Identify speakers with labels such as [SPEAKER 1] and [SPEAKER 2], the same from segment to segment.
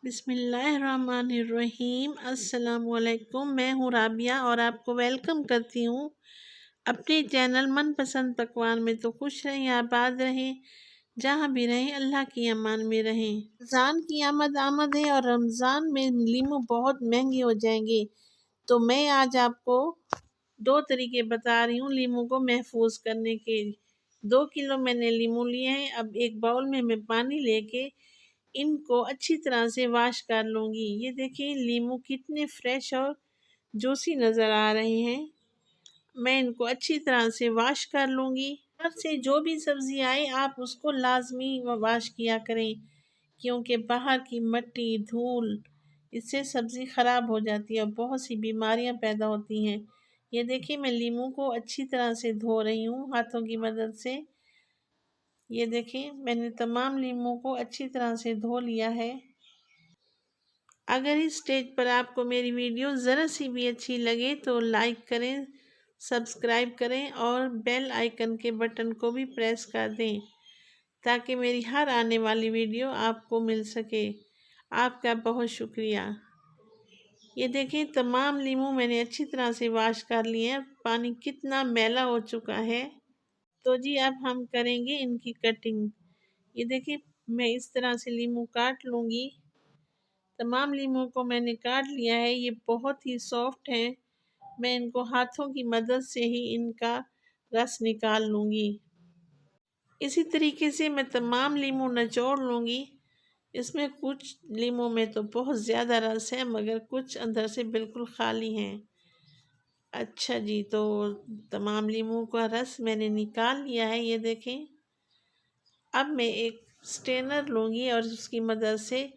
[SPEAKER 1] बिस्मिल्लाहिर्रहमानिर्रहीम। अस्सलामुअलैकुम। मैं हूँ राबिया और आपको वेलकम करती हूँ अपने चैनल मनपसंद पकवान में। तो खुश रहें, आबाद रहें, जहाँ भी रहें अल्लाह की अमान में रहें। रमज़ान की आमद है और रमज़ान में लीमू बहुत महंगे हो जाएंगे। तो मैं आज आपको 2 तरीके बता रही हूँ लीमू को महफूज करने के। 2 किलो मैंने लीमू लिए हैं। अब एक बाउल में मैं पानी लेके इनको अच्छी तरह से वॉश कर लूँगी। ये देखिए लीमू कितने फ्रेश और जूसी नज़र आ रहे हैं। मैं इनको अच्छी तरह से वॉश कर लूँगी। घर से जो भी सब्ज़ी आए आप उसको लाज़मी वॉश किया करें, क्योंकि बाहर की मिट्टी, धूल इससे सब्ज़ी ख़राब हो जाती है और बहुत सी बीमारियां पैदा होती हैं। ये देखिए मैं लीमू को अच्छी तरह से धो रही हूँ हाथों की मदद से। ये देखिए मैंने तमाम लीमू को अच्छी तरह से धो लिया है। अगर इस स्टेज पर आपको मेरी वीडियो ज़रा सी भी अच्छी लगे तो लाइक करें, सब्सक्राइब करें और बेल आइकन के बटन को भी प्रेस कर दें, ताकि मेरी हर आने वाली वीडियो आपको मिल सके। आपका बहुत शुक्रिया। ये देखें तमाम लीमू मैंने अच्छी तरह से वॉश कर लिए हैं। पानी कितना मैला हो चुका है। तो जी अब हम करेंगे इनकी कटिंग। ये देखिए मैं इस तरह से लीमू काट लूँगी। तमाम लीमू को मैंने काट लिया है। ये बहुत ही सॉफ्ट हैं। मैं इनको हाथों की मदद से ही इनका रस निकाल लूँगी। इसी तरीके से मैं तमाम लीमू निचोड़ लूँगी। इसमें कुछ लीमू में तो बहुत ज़्यादा रस है, मगर कुछ अंदर से बिल्कुल खाली हैं। अच्छा जी, तो तमाम लीमू का रस मैंने निकाल लिया है। ये देखें अब मैं एक स्ट्रेनर लूँगी और उसकी मदद से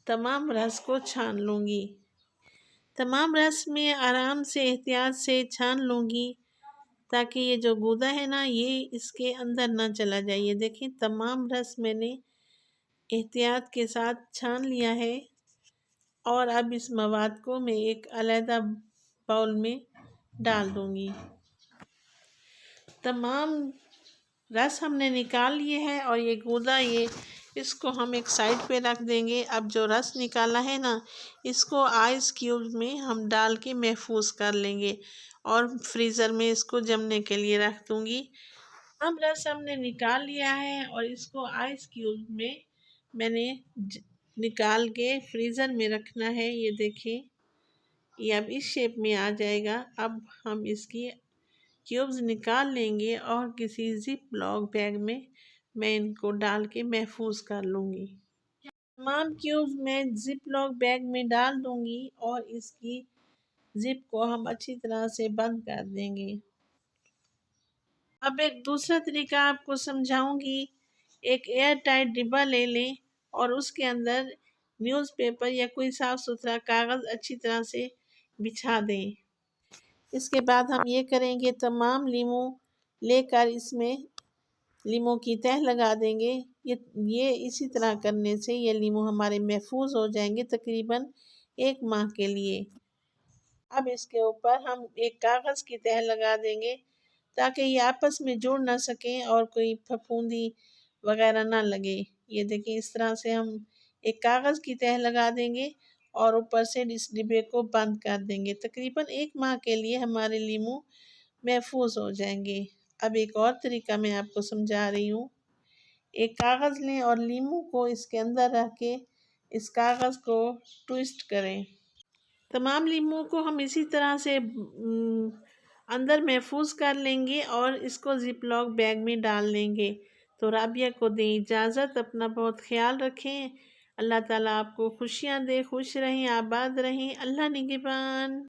[SPEAKER 1] तमाम रस को छान लूँगी। तमाम रस में आराम से एहतियात से छान लूँगी, ताकि ये जो गूदा है ना ये इसके अंदर ना चला जाए। ये देखिए तमाम रस मैंने एहतियात के साथ छान लिया है। और अब इस मवाद को मैं एक अलहदा बाउल में डाल दूँगी। तमाम रस हमने निकाल लिए हैं और ये गूदा इसको हम एक साइड पे रख देंगे। अब जो रस निकाला है ना इसको आइस क्यूब में हम डाल के महफूज कर लेंगे और फ्रीज़र में इसको जमने के लिए रख दूँगी। अब रस हमने निकाल लिया है और इसको आइस क्यूब में मैंने निकाल के फ्रीज़र में रखना है। ये देखिए ये अब इस शेप में आ जाएगा। अब हम इसकी क्यूब्स निकाल लेंगे और किसी जिप लॉक बैग में मैं इनको डाल के महफूज कर लूँगी। तमाम क्यूब्स मैं जिप लॉक बैग में डाल दूँगी और इसकी जिप को हम अच्छी तरह से बंद कर देंगे। अब एक दूसरा तरीका आपको समझाऊंगी। एक एयर टाइट डिब्बा ले लें और उसके अंदर न्यूज़पेपर या कोई साफ़ सुथरा कागज़ अच्छी तरह से बिछा दें। इसके बाद हम ये करेंगे तमाम लीमू लेकर इसमें लीमू की तह लगा देंगे। ये इसी तरह करने से ये लीमू हमारे महफूज हो जाएंगे तकरीबन 1 माह के लिए। अब इसके ऊपर हम एक कागज़ की तह लगा देंगे, ताकि ये आपस में जुड़ ना सकें और कोई फफूंदी वगैरह ना लगे। ये देखिए इस तरह से हम एक कागज़ की तह लगा देंगे और ऊपर से इस डिब्बे को बंद कर देंगे। तकरीबन 1 माह के लिए हमारे लीमू महफूज हो जाएंगे। अब एक और तरीका मैं आपको समझा रही हूँ। एक कागज़ लें और लीमू को इसके अंदर रख के इस कागज़ को ट्विस्ट करें। तमाम लीमू को हम इसी तरह से अंदर महफूज कर लेंगे और इसको जिप लॉक बैग में डाल लेंगे। तो राबिया को दें इजाज़त। अपना बहुत ख्याल रखें। अल्लाह ताला आपको खुशियाँ दे, खुश रहें, आबाद रहें। अल्लाह निगहबान।